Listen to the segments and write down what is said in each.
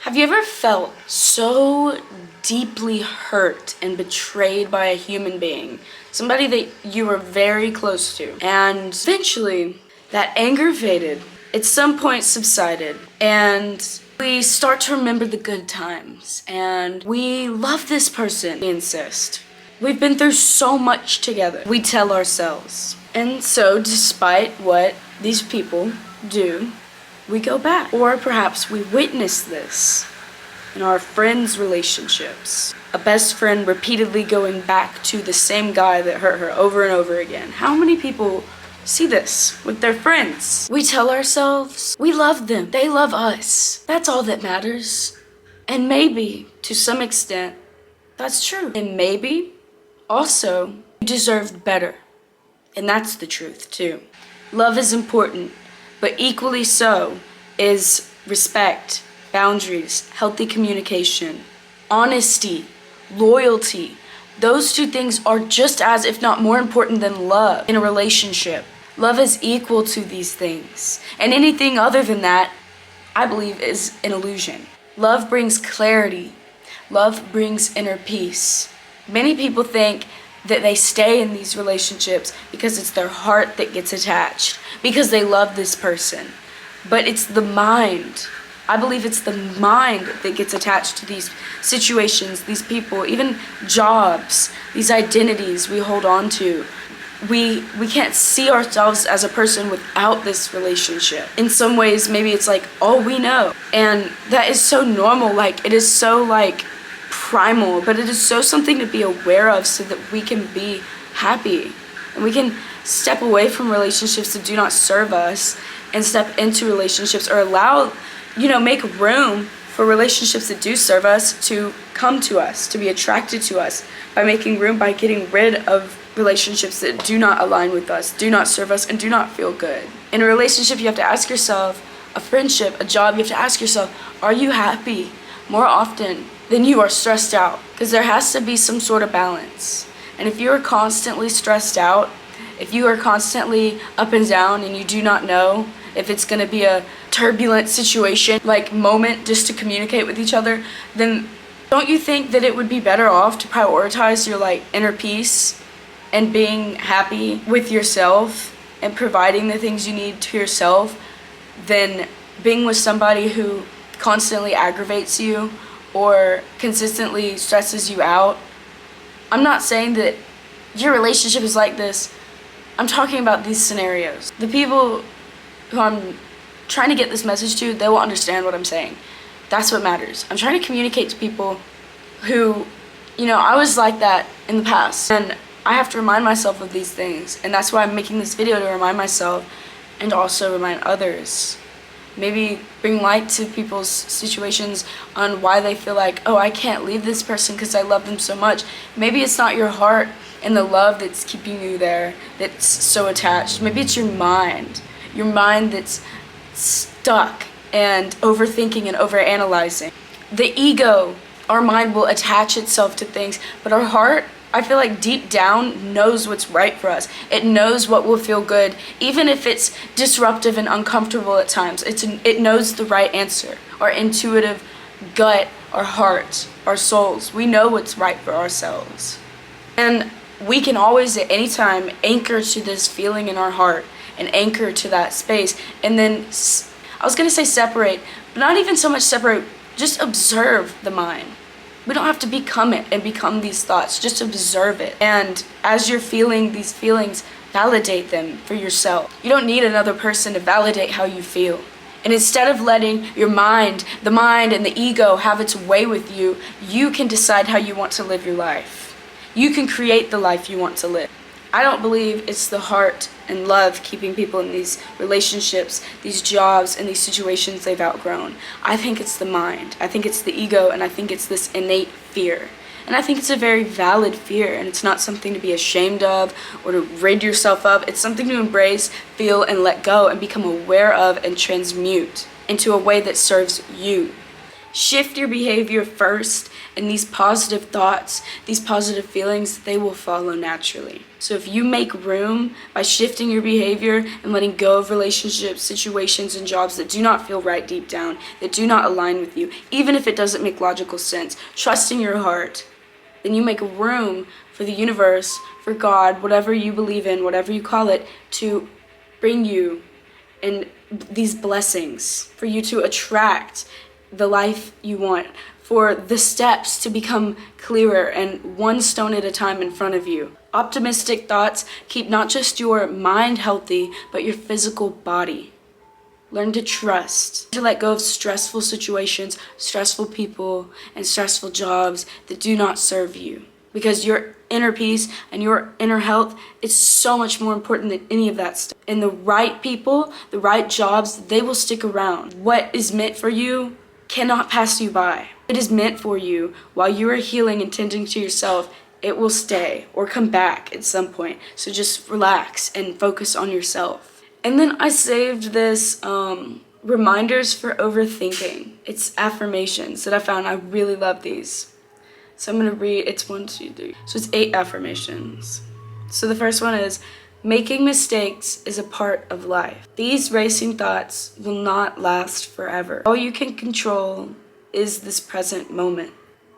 Have you ever felt so deeply hurt and betrayed by a human being? Somebody that you were very close to. And eventually, that anger faded. At some point subsided. And we start to remember the good times. And we love this person, we insist. We've been through so much together, we tell ourselves. And so, despite what these people do, we go back. Or perhaps we witness this in our friends' relationships. A best friend repeatedly going back to the same guy that hurt her over and over again. How many people see this with their friends? We tell ourselves we love them, they love us. That's all that matters. And maybe, to some extent, that's true. And maybe, also, you deserved better. And that's the truth, too. Love is important, but equally so is respect, boundaries, healthy communication, honesty, loyalty. Those two things are just as, if not more important than love in a relationship. Love is equal to these things. And anything other than that, I believe, is an illusion. Love brings clarity. Love brings inner peace. Many people think that they stay in these relationships because it's their heart that gets attached, because they love this person. But it's the mind. I believe it's the mind that gets attached to these situations, these people, even jobs, these identities we hold on to. We can't see ourselves as a person without this relationship. In some ways, maybe it's like all we know. And that is so normal, like it is so like primal, but it is so something to be aware of so that we can be happy. And we can step away from relationships that do not serve us and step into relationships or allow, make room for relationships that do serve us to come to us, to be attracted to us, by making room, by getting rid of relationships that do not align with us, do not serve us, and do not feel good. In a relationship, you have to ask yourself, a friendship, a job, you have to ask yourself, are you happy more often than you are stressed out? Because there has to be some sort of balance. And if you are constantly stressed out, if you are constantly up and down and you do not know if it's going to be a turbulent situation, like moment just to communicate with each other, then don't you think that it would be better off to prioritize your inner peace and being happy with yourself and providing the things you need to yourself than being with somebody who constantly aggravates you or consistently stresses you out? I'm not saying that your relationship is like this. I'm talking about these scenarios. The people who I'm trying to get this message to, they will understand what I'm saying. That's what matters. I'm trying to communicate to people who, I was like that in the past. And I have to remind myself of these things. And that's why I'm making this video, to remind myself and also remind others. Maybe bring light to people's situations on why they feel like, oh, I can't leave this person because I love them so much. Maybe it's not your heart and the love that's keeping you there, that's so attached. Maybe it's your mind that's stuck and overthinking and overanalyzing. The ego, our mind will attach itself to things, but our heart, I feel like deep down, knows what's right for us. It knows what will feel good, even if it's disruptive and uncomfortable at times. It knows the right answer. Our intuitive gut, our heart, our souls, we know what's right for ourselves. And we can always, at any time, anchor to this feeling in our heart and anchor to that space. And then, I was going to say separate, but not even so much separate, just observe the mind. We don't have to become it and become these thoughts. Just observe it. And as you're feeling these feelings, validate them for yourself. You don't need another person to validate how you feel. And instead of letting your mind, the mind and the ego have its way with you, you can decide how you want to live your life. You can create the life you want to live. I don't believe it's the heart and love keeping people in these relationships, these jobs, and these situations they've outgrown. I think it's the mind. I think it's the ego, and I think it's this innate fear. And I think it's a very valid fear, and it's not something to be ashamed of or to rid yourself of. It's something to embrace, feel, and let go, and become aware of and transmute into a way that serves you. Shift your behavior first, and these positive thoughts, these positive feelings, they will follow naturally. So if you make room by shifting your behavior and letting go of relationships, situations, and jobs that do not feel right deep down, that do not align with you, even if it doesn't make logical sense, trusting your heart, then you make room for the universe, for God, whatever you believe in, whatever you call it, to bring you and these blessings, for you to attract the life you want, for the steps to become clearer and one stone at a time in front of you. Optimistic thoughts keep not just your mind healthy, but your physical body. Learn to trust, to let go of stressful situations, stressful people, and stressful jobs that do not serve you. Because your inner peace and your inner health is so much more important than any of that stuff. And the right people, the right jobs, they will stick around. What is meant for you cannot pass you by. It is meant for you while you are healing and tending to yourself. It will stay or come back at some point. So just relax and focus on yourself. And then I saved this reminders for overthinking. It's affirmations that I found. I really love these. So I'm going to read, it's 1, 2, 3. So it's 8 affirmations. So the first one is, making mistakes is a part of life. These racing thoughts will not last forever. All you can control is this present moment.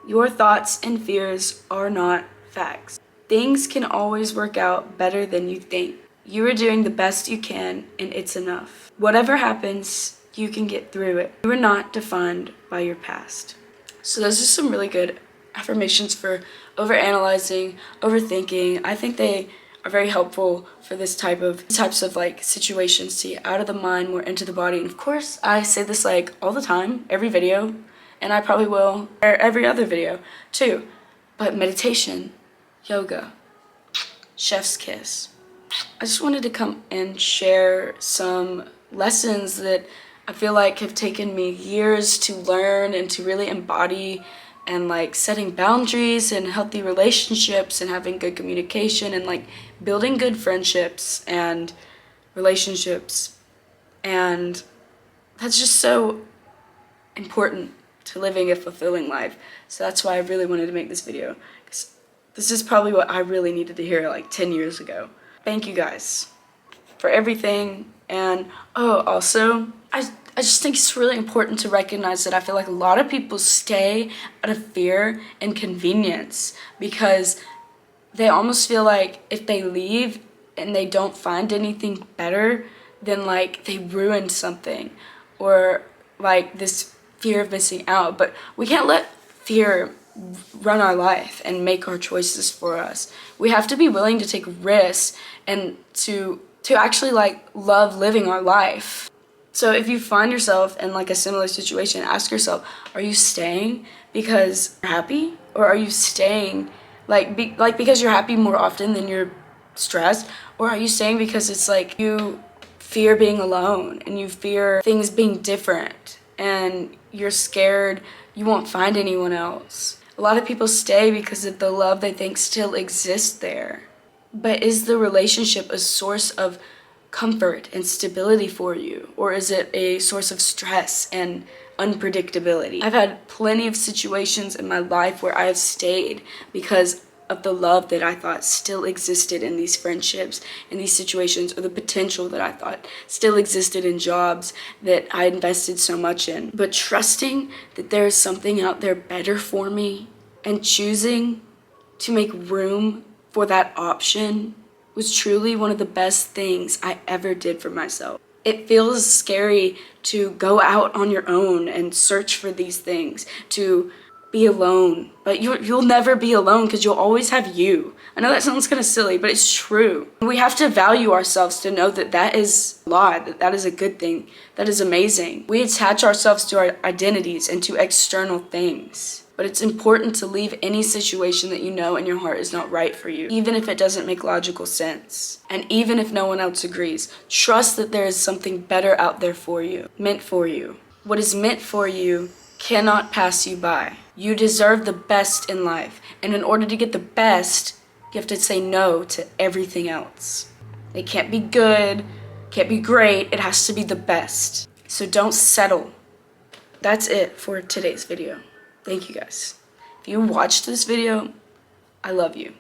Your thoughts and fears are not facts. Things can always work out better than you think. You are doing the best you can, and it's enough. Whatever happens, you can get through it. You are not defined by your past. So those are some really good affirmations for overanalyzing, overthinking. I think they are very helpful for this types of like situations to get out of the mind, more into the body. And of course, I say this like all the time, every video, and I probably will every other video too. But meditation, yoga, chef's kiss. I just wanted to come and share some lessons that I feel like have taken me years to learn and to really embody, and like setting boundaries and healthy relationships and having good communication and like building good friendships and relationships. And that's just so important to living a fulfilling life. So that's why I really wanted to make this video, because this is probably what I really needed to hear like 10 years ago. Thank you guys for everything. And also, I just think it's really important to recognize that I feel like a lot of people stay out of fear and convenience because they almost feel like if they leave and they don't find anything better, then like they ruined something, or like this fear of missing out. But we can't let fear run our life and make our choices for us. We have to be willing to take risks and to actually like love living our life. So if you find yourself in like a similar situation, ask yourself, are you staying because you're happy? Or are you staying because you're happy more often than you're stressed? Or are you staying because it's like you fear being alone and you fear things being different and you're scared you won't find anyone else? A lot of people stay because of the love they think still exists there. But is the relationship a source of comfort and stability for you, or is it a source of stress and unpredictability? I've had plenty of situations in my life where I have stayed because of the love that I thought still existed in these friendships, in these situations, or the potential that I thought still existed in jobs that I invested so much in. But trusting that there is something out there better for me and choosing to make room for that option was truly one of the best things I ever did for myself. It feels scary to go out on your own and search for these things, to be alone, but you'll never be alone because you'll always have you. I know that sounds kind of silly, but it's true. We have to value ourselves to know that that is a lot, that is a good thing, that is amazing. We attach ourselves to our identities and to external things. But it's important to leave any situation that you know in your heart is not right for you, even if it doesn't make logical sense. And even if no one else agrees, trust that there is something better out there for you, meant for you. What is meant for you cannot pass you by. You deserve the best in life. And in order to get the best, you have to say no to everything else. It can't be good, can't be great, it has to be the best. So don't settle that's it for today's video. Thank you guys. If you watched this video, I love you.